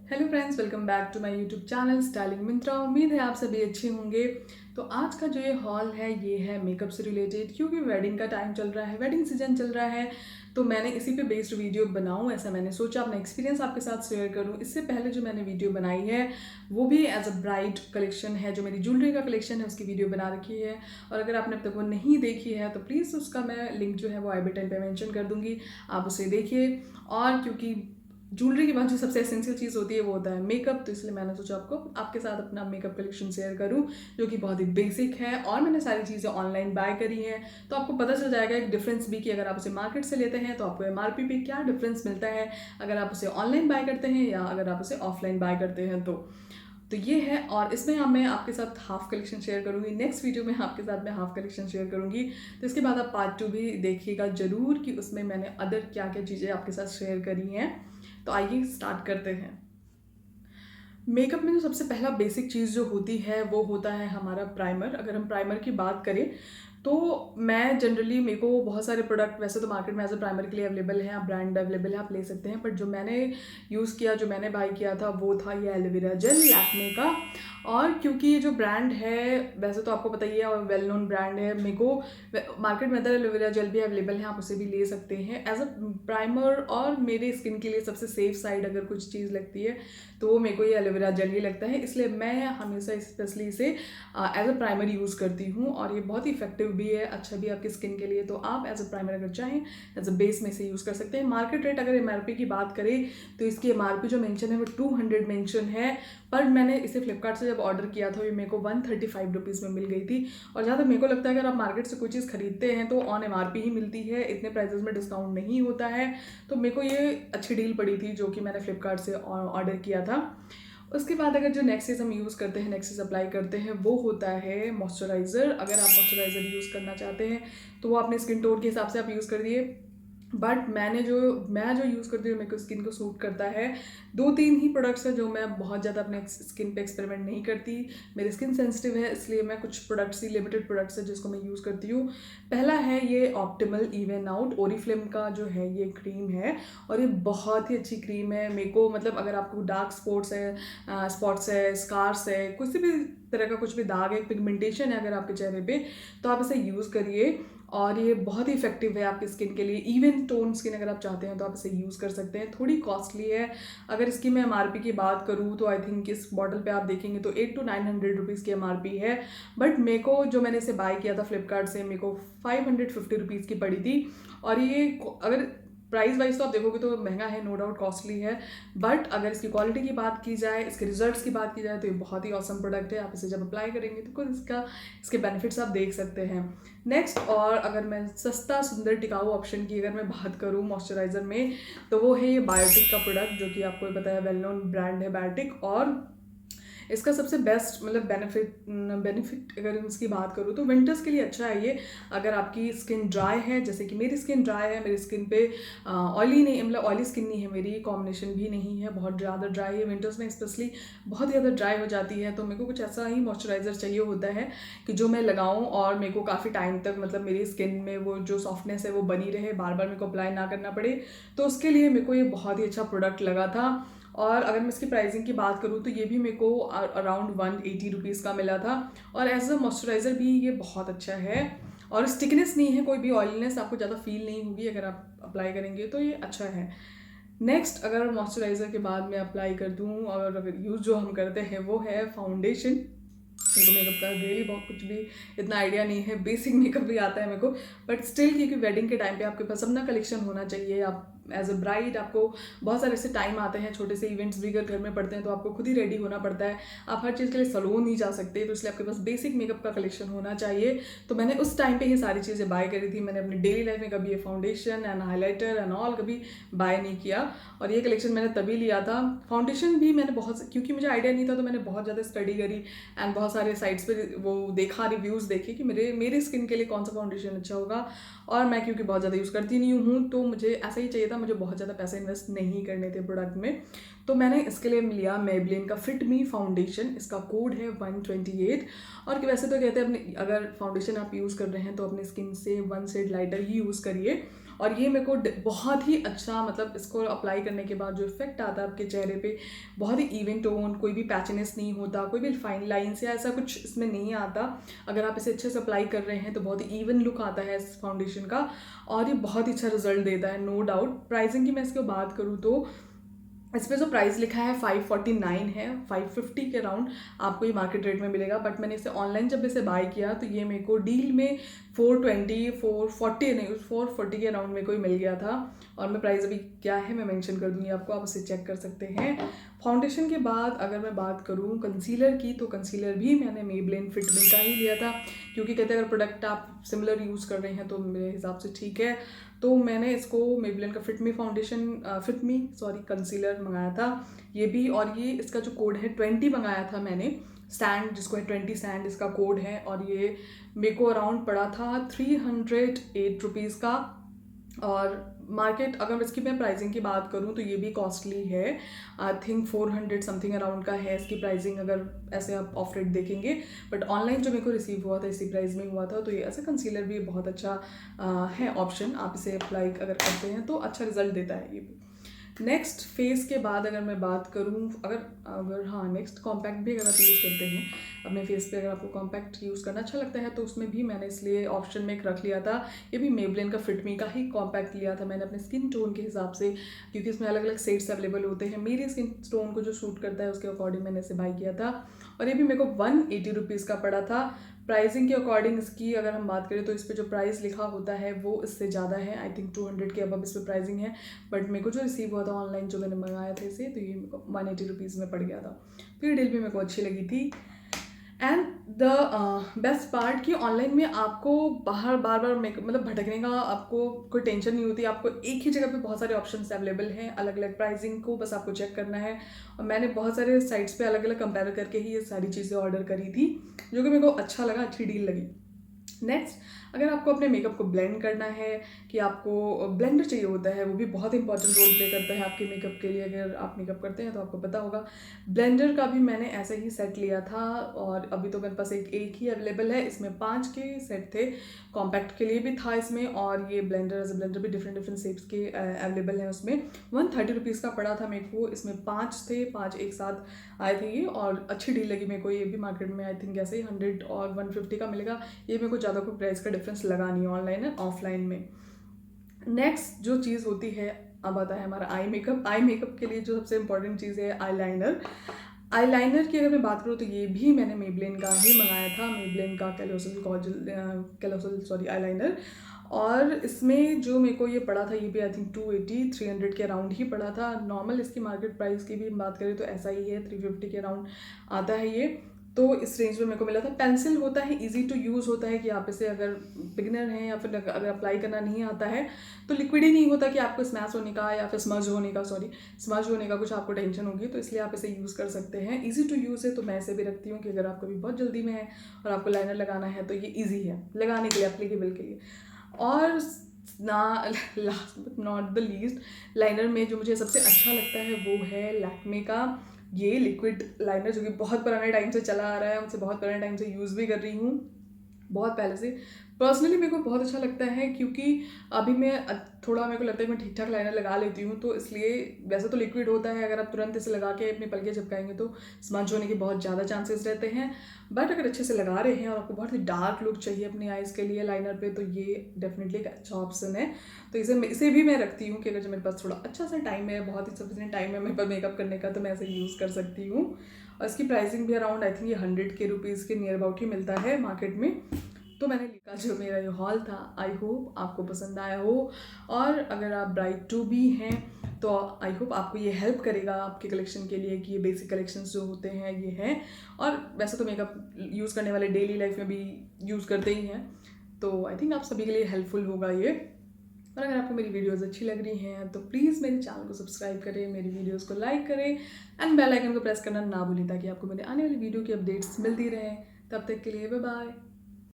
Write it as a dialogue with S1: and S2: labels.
S1: Hello friends, welcome back to my YouTube channel styling Myntra. उम्मीद है आप सभी अच्छे होंगे। तो आज का जो ये हॉल है ये है मेकअप से रिलेटेड, क्योंकि वेडिंग का टाइम चल रहा है, वेडिंग सीजन चल रहा है। तो मैंने इसी पे बेस्ड वीडियो बनाऊं, ऐसा मैंने सोचा, अपना एक्सपीरियंस आपके साथ शेयर करूं। इससे पहले जो मैंने वीडियो बनाई है वो भी एज अ ब्राइड कलेक्शन है, जो मेरी ज्वेलरी का कलेक्शन है उसकी वीडियो बना रखी है। और अगर आपने अब तक वो नहीं देखी है तो प्लीज़ उसका मैं लिंक जो है वो आई बटन पे मेंशन कर दूंगी, आप उसे देखिए। और क्योंकि ज्वेलरी के बाद जो सबसे एसेंशियल चीज़ होती है वो होता है मेकअप, तो इसलिए मैंने सोचा आपके साथ अपना मेकअप कलेक्शन शेयर करूं, जो कि बहुत ही बेसिक है। और मैंने सारी चीज़ें ऑनलाइन बाय करी हैं, तो आपको पता चल जाएगा एक डिफरेंस भी कि अगर आप उसे मार्केट से लेते हैं तो आपको एमआरपी पे क्या डिफरेंस मिलता है, अगर आप उसे ऑनलाइन बाय करते हैं या अगर आप उसे ऑफलाइन बाय करते हैं तो ये है। और इसमें मैं आपके साथ हाफ कलेक्शन शेयर करूंगी, नेक्स्ट वीडियो में आपके साथ मैं हाफ कलेक्शन शेयर करूंगी। तो इसके बाद आप पार्ट 2 भी देखिएगा ज़रूर कि उसमें मैंने अदर क्या क्या चीज़ें आपके साथ शेयर करी हैं। तो आइए स्टार्ट करते हैं। मेकअप में जो सबसे पहला बेसिक चीज़ जो होती है वो होता है हमारा प्राइमर। अगर हम प्राइमर की बात करें तो मैं जनरली, मेरे को बहुत सारे प्रोडक्ट वैसे तो मार्केट में एज अ प्राइमर के लिए अवेलेबल हैं, आप ब्रांड अवेलेबल है, आप ले सकते हैं। बट जो मैंने यूज़ किया, जो मैंने बाय किया था वो था ये एलोवेरा जेल लैक्मे का। और क्योंकि ये जो ब्रांड है वैसे तो आपको पता ही है और वेल नोन ब्रांड है, मेरे को मार्केट में अदर एलोवेरा जेल भी अवेलेबल है, आप उसे भी ले सकते हैं एज अ प्राइमर। और मेरे स्किन के लिए सबसे सेफ साइड अगर कुछ चीज़ लगती है तो वो मेरे को ये एलोवेरा जेल ही लगता है, इसलिए मैं हमेशा स्पेशली इसे एज अ प्राइमर यूज़ करती हूँ। और ये बहुत ही इफेक्टिव भी है, अच्छा भी है आपकी स्किन के लिए। तो आप एज अ प्राइमर अगर चाहें एज अ बेस में इसे यूज़ कर सकते हैं। मार्केट रेट अगर एमआरपी की बात करें तो इसकी एमआरपी जो मेंशन है वो 200 मेंशन है, पर मैंने इसे फ्लिपकार्ट से जब ऑर्डर किया था ये मेरे को 135 रुपीज़ में मिल गई थी। और जहाँ तक मेरे को लगता है अगर आप मार्केट से कोई चीज़ खरीदते हैं तो ऑन एमआरपी ही मिलती है, इतने प्राइजेस में डिस्काउंट नहीं होता है। तो मेरे को ये अच्छी डील पड़ी थी जो कि मैंने फ्लिपकार्ट से ऑर्डर किया था। उसके बाद अगर जो नेक्स्ट चीज़ हम यूज़ करते हैं, नेक्स्ट चीज़ अप्लाई करते हैं, वो होता है मॉइस्चराइज़र। अगर आप मॉइस्चराइज़र यूज़ करना चाहते हैं तो वो अपने स्किन टोन के हिसाब से आप यूज़ कर दिए। बट मैं जो यूज़ करती हूँ मेरे को स्किन को सूट करता है, 2-3 ही प्रोडक्ट्स हैं जो मैं बहुत ज़्यादा अपने स्किन पे एक्सपेरिमेंट नहीं करती। मेरी स्किन सेंसिटिव है, इसलिए मैं कुछ प्रोडक्ट्स ही, लिमिटेड प्रोडक्ट्स है जिसको मैं यूज़ करती हूँ। पहला है ये ऑप्टिमल इवन आउट ओरिफ्लेम का जो है ये क्रीम है, और ये बहुत ही अच्छी क्रीम है। मेरे को मतलब अगर आपको डार्क स्पॉट्स है, स्कार्स है, किसी भी तरह का कुछ भी दाग है, पिगमेंटेशन है अगर आपके चेहरे पे, तो आप इसे यूज़ करिए। और ये बहुत ही इफेक्टिव है आपकी स्किन के लिए। इवन टोन स्किन अगर आप चाहते हैं तो आप इसे यूज़ कर सकते हैं। थोड़ी कॉस्टली है, अगर इसकी मैं एमआरपी की बात करूँ तो आई थिंक इस बॉटल पे आप देखेंगे तो 800 to 900 रुपीज़ की एमआरपी है। बट मेरे को जो मैंने इसे बाय किया था फ्लिपकार्ट से, मेरे को 550 रुपीज़ की पड़ी थी। और ये अगर प्राइस वाइज तो आप देखोगे तो महंगा है, नो डाउट कॉस्टली है, बट अगर इसकी क्वालिटी की बात की जाए, इसके रिजल्ट्स की बात की जाए तो ये बहुत ही ऑसम प्रोडक्ट है। आप इसे जब अप्लाई करेंगे तो खुद इसके बेनिफिट्स आप देख सकते हैं। नेक्स्ट, और अगर मैं सस्ता सुंदर टिकाऊ ऑप्शन की अगर मैं बात करूँ मॉइस्चराइज़र में, तो वो है ये बायोटिक का प्रोडक्ट, जो कि आपको पता है वेल नोन ब्रांड है बायोटिक। और इसका सबसे बेस्ट मतलब बेनिफिट अगर इसकी बात करूँ तो विंटर्स के लिए अच्छा है ये। अगर आपकी स्किन ड्राई है, जैसे कि मेरी स्किन ड्राई है, मेरी स्किन पे ऑयली नहीं, मतलब ऑयली स्किन नहीं है मेरी, कॉम्बिनेशन भी नहीं है, बहुत ज़्यादा ड्राई है, विंटर्स में स्पेशली बहुत ज़्यादा ड्राई हो जाती है, तो मेरे को कुछ ऐसा ही मॉइस्चराइज़र चाहिए होता है कि जो मैं लगाऊँ और मेरे को काफ़ी टाइम तक मतलब मेरी स्किन में वो जो सॉफ्टनेस है वो बनी रहे, बार बार मेरे को अप्लाई ना करना पड़े। तो उसके लिए मेरे को ये बहुत ही अच्छा प्रोडक्ट लगा था। और अगर मैं इसकी प्राइसिंग की बात करूँ तो ये भी मेरे को अराउंड 180 रुपीज़ का मिला था। और एज अ मॉइस्चराइज़र भी ये बहुत अच्छा है, और स्टिकनेस नहीं है, कोई भी ऑयलीनेस आपको ज़्यादा फील नहीं होगी अगर आप अप्लाई करेंगे, तो ये अच्छा है। नेक्स्ट, अगर मॉइस्चराइज़र के बाद मैं अप्लाई कर दूँ, और अगर यूज़ जो हम करते हैं वो है फाउंडेशन। मेरे को मेकअप का रियली बहुत कुछ भी इतना आइडिया नहीं है, बेसिक मेकअप भी आता है मेरे को, बट स्टिल क्योंकि वेडिंग के टाइम पे आपके पास अपना कलेक्शन होना चाहिए। आप एज अ ब्राइड, आपको बहुत सारे ऐसे टाइम आते हैं, छोटे से इवेंट्स भी अगर घर में पड़ते हैं तो आपको खुद ही रेडी होना पड़ता है, आप हर चीज़ के लिए सैलून नहीं जा सकते, तो इसलिए आपके पास बेसिक मेकअप का कलेक्शन होना चाहिए। तो मैंने उस टाइम पे ये सारी चीज़ें बाय करी थी। मैंने अपनी डेली लाइफ में कभी ये foundation and highlighter and all कभी बाय नहीं किया, और ये कलेक्शन मैंने तभी लिया था। फाउंडेशन भी मैंने बहुत, क्योंकि मुझे आइडिया नहीं था तो मैंने बहुत ज़्यादा स्टडी करी एंड बहुत सारे साइट्स पे वो देखा, रिव्यूज़ देखे कि मेरे स्किन के लिए कौन सा फाउंडेशन अच्छा होगा। और मैं क्योंकि बहुत ज़्यादा यूज़ करती नहीं हूँ तो मुझे ऐसा ही चाहिए था, मुझे बहुत ज़्यादा पैसे इन्वेस्ट नहीं करने थे प्रोडक्ट में। तो मैंने इसके लिए लिया मेबलिन का फिट मी फाउंडेशन, इसका कोड है 128। और वैसे तो कहते हैं अपने अगर फाउंडेशन आप यूज़ कर रहे हैं तो अपनी स्किन से 1 शेड लाइटर ही यूज़ करिए। और ये मेरे को बहुत ही अच्छा, मतलब इसको अप्लाई करने के बाद जो इफेक्ट आता है आपके चेहरे पे, बहुत ही इवन टोन, कोई भी पैचनेस नहीं होता, कोई भी फाइन लाइन्स या ऐसा कुछ इसमें नहीं आता। अगर आप इसे अच्छे से अप्लाई कर रहे हैं तो बहुत ही इवन लुक आता है इस फाउंडेशन का, और ये बहुत ही अच्छा रिजल्ट देता है, नो डाउट। प्राइसिंग की मैं इसकी बात करूँ तो इस पर जो प्राइस लिखा है 549 है, 550 के अराउंड आपको ये मार्केट रेट में मिलेगा। बट मैंने इसे ऑनलाइन जब इसे बाय किया तो ये मेरे को डील में 420 440 नहीं 440 के अराउंड मेरे को ही मिल गया था। और मैं प्राइस अभी क्या है मैं मेंशन कर दूंगी आपको, आप उसे चेक कर सकते हैं। फाउंडेशन के बाद अगर मैं बात करूँ कंसीलर की, तो कंसीलर भी मैंने मेबलिन फिट मी का ही लिया था, क्योंकि कहते हैं अगर प्रोडक्ट आप सिमिलर यूज़ कर रहे हैं तो मेरे हिसाब से ठीक है। तो मैंने इसको मेबलिन का फिट मी कंसीलर मंगाया था ये भी। और ये इसका जो कोड है 20 मंगाया था मैंने, स्टैंड जिसको है 20 स्टैंड इसका कोड है, और ये मेरे को अराउंड पड़ा था 308 रुपीज़ का। और मार्केट अगर इसकी मैं प्राइसिंग की बात करूं तो ये भी कॉस्टली है, आई थिंक 400 समथिंग अराउंड का है इसकी प्राइसिंग, अगर ऐसे आप ऑफ रेट देखेंगे। बट ऑनलाइन जो मेरे को रिसीव हुआ था इसी प्राइस में हुआ था। तो ये ऐसे कंसीलर भी बहुत अच्छा है ऑप्शन, आप इसे अप्लाई अगर करते हैं तो अच्छा रिजल्ट देता है ये भी। नेक्स्ट फेस के बाद अगर मैं बात करूँ, अगर हाँ नेक्स्ट कॉम्पैक्ट भी अगर आप यूज़ करते हैं अपने फेस पे, अगर आपको कॉम्पैक्ट यूज़ करना अच्छा लगता है तो उसमें भी मैंने इसलिए ऑप्शन में एक रख लिया था, ये भी मेबलिन का फिट मी का ही कॉम्पैक्ट लिया था मैंने अपने स्किन टोन के हिसाब से, क्योंकि इसमें अलग अलग शेड्स अवेलेबल होते हैं। मेरी स्किन टोन को जो सूट करता है उसके अकॉर्डिंग मैंने इसे बाय किया था। और ये भी मेरे को 180 रुपीज़ का पड़ा था। प्राइसिंग के अकॉर्डिंग इसकी अगर हम बात करें तो इस पर जो प्राइस लिखा होता है वो इससे ज़्यादा है, आई थिंक 200 के अबव इस पर प्राइसिंग है। बट मेरे को जो रिसीव हुआ था ऑनलाइन जो मैंने मंगाया था इसे, तो ये मेरे को 180 रुपीज़ में पड़ गया था। तो ये डील भी मेरे को अच्छी लगी थी। एंड द बेस्ट पार्ट कि ऑनलाइन में आपको बाहर बार बार मेकअप मतलब भटकने का आपको कोई टेंशन नहीं होती, आपको एक ही जगह पे बहुत सारे ऑप्शंस अवेलेबल हैं, अलग अलग प्राइसिंग को बस आपको चेक करना है। और मैंने बहुत सारे साइट्स पे अलग अलग कंपेयर करके ही ये सारी चीज़ें ऑर्डर करी थी, जो कि मेरे को अच्छा लगा, अच्छी डील लगी। नेक्स्ट, अगर आपको अपने मेकअप को ब्लेंड करना है, कि आपको ब्लेंडर चाहिए होता है, वो भी बहुत इंपॉर्टेंट रोल प्ले करता है आपके मेकअप के लिए। अगर आप मेकअप करते हैं तो आपको पता होगा। ब्लेंडर का भी मैंने ऐसे ही सेट लिया था, और अभी तो मेरे पास एक ही अवेलेबल है। इसमें 5 के सेट थे, कॉम्पैक्ट के लिए भी था इसमें, और ये ब्लेंडर भी डिफरेंट शेप्स के अवेलेबल हैं उसमें। 130 रुपीज़ का पड़ा था मेरे को, इसमें 5 थे, 5 एक साथ आए थे ये, और अच्छी डील लगी मेरे को। ये भी मार्केट में आई थिंक ऐसे ही 100 और 150 का मिलेगा। ये मेरे को ज़्यादा कोई प्राइस का डिफरेंस लगा नहीं ऑनलाइन एंड ऑफलाइन में। नेक्स्ट जो चीज़ होती है अब आता है हमारा आई मेकअप के लिए जो सबसे इंपॉर्टेंट चीज़ है आईलाइनर की अगर मैं बात करूँ तो ये भी मैंने मेबलिन का ही मंगाया था, मेबलिन का कैलोसल आईलाइनर। और इसमें जो मेरे को ये पड़ा था ये भी आई थिंक 280-300 के अराउंड ही पड़ा था। नॉर्मल इसकी मार्केट प्राइस की भी बात करें तो ऐसा ही है, 350 के अराउंड आता है ये। तो इस रेंज में मेरे को मिला था। पेंसिल होता है, इजी टू यूज़ होता है, कि आप इसे अगर बिगिनर हैं या फिर अगर अप्लाई करना नहीं आता है तो लिक्विड ही नहीं होता कि आपको स्मैश होने का या फिर स्मज होने का कुछ आपको टेंशन होगी, तो इसलिए आप इसे यूज़ कर सकते हैं। इजी टू यूज़ है, तो मैं इसे भी रखती हूँ कि अगर आपको भी बहुत जल्दी में है और आपको लाइनर लगाना है तो ये ईजी है लगाने के लिए, एप्लीकेबल के लिए। और last but not the least, liner में जो मुझे सबसे अच्छा लगता है वो है लैक्मे का ये लिक्विड लाइनर, जो कि बहुत पुराने टाइम से चला आ रहा है, मुझसे बहुत पुराने टाइम से यूज़ भी कर रही हूँ, बहुत पहले से। पर्सनली मेरे को बहुत अच्छा लगता है, क्योंकि अभी मैं थोड़ा मेरे को लगता है कि मैं ठीक ठाक लाइनर लगा लेती हूँ, तो इसलिए वैसे तो लिक्विड होता है, अगर आप तुरंत इसे लगा के अपने पलके चिपकाएंगे तो स्मज होने के बहुत ज़्यादा चांसेस रहते हैं। बट अगर अच्छे से लगा रहे हैं और आपको बहुत ही डार्क लुक चाहिए अपनी आइज़ के लिए लाइनर पे, तो ये डेफिनेटली एक अच्छा ऑप्शन है। तो इसे भी मैं रखती हूँ कि अगर जो मेरे पास थोड़ा अच्छा सा टाइम है, बहुत ही सफिशिएंट टाइम है मेरे पास मेकअप करने का, तो मैं इसे यूज़ कर सकती हूँ। और इसकी प्राइसिंग भी अराउंड आई थिंक ये 100 के रुपीज़ के नियर अबाउट ही मिलता है मार्केट में। तो मैंने लिखा जो मेरा ये हॉल था, आई होप आपको पसंद आया हो। और अगर आप ब्राइड टू भी हैं तो आई होप आपको ये हेल्प करेगा आपके कलेक्शन के लिए, कि ये बेसिक कलेक्शंस जो होते हैं ये हैं। और वैसे तो मेकअप यूज़ करने वाले डेली लाइफ में भी यूज़ करते ही हैं, तो आई थिंक आप सभी के लिए हेल्पफुल होगा ये। और अगर आपको मेरी वीडियोस अच्छी लग रही हैं तो प्लीज़ मेरे चैनल को सब्सक्राइब करें, मेरी वीडियोस को लाइक करें एंड बेल आइकन को प्रेस करना ना भूलें, ताकि आपको मेरे आने वाली वीडियो की अपडेट्स मिलती रहें। तब तक के लिए बाय बाय।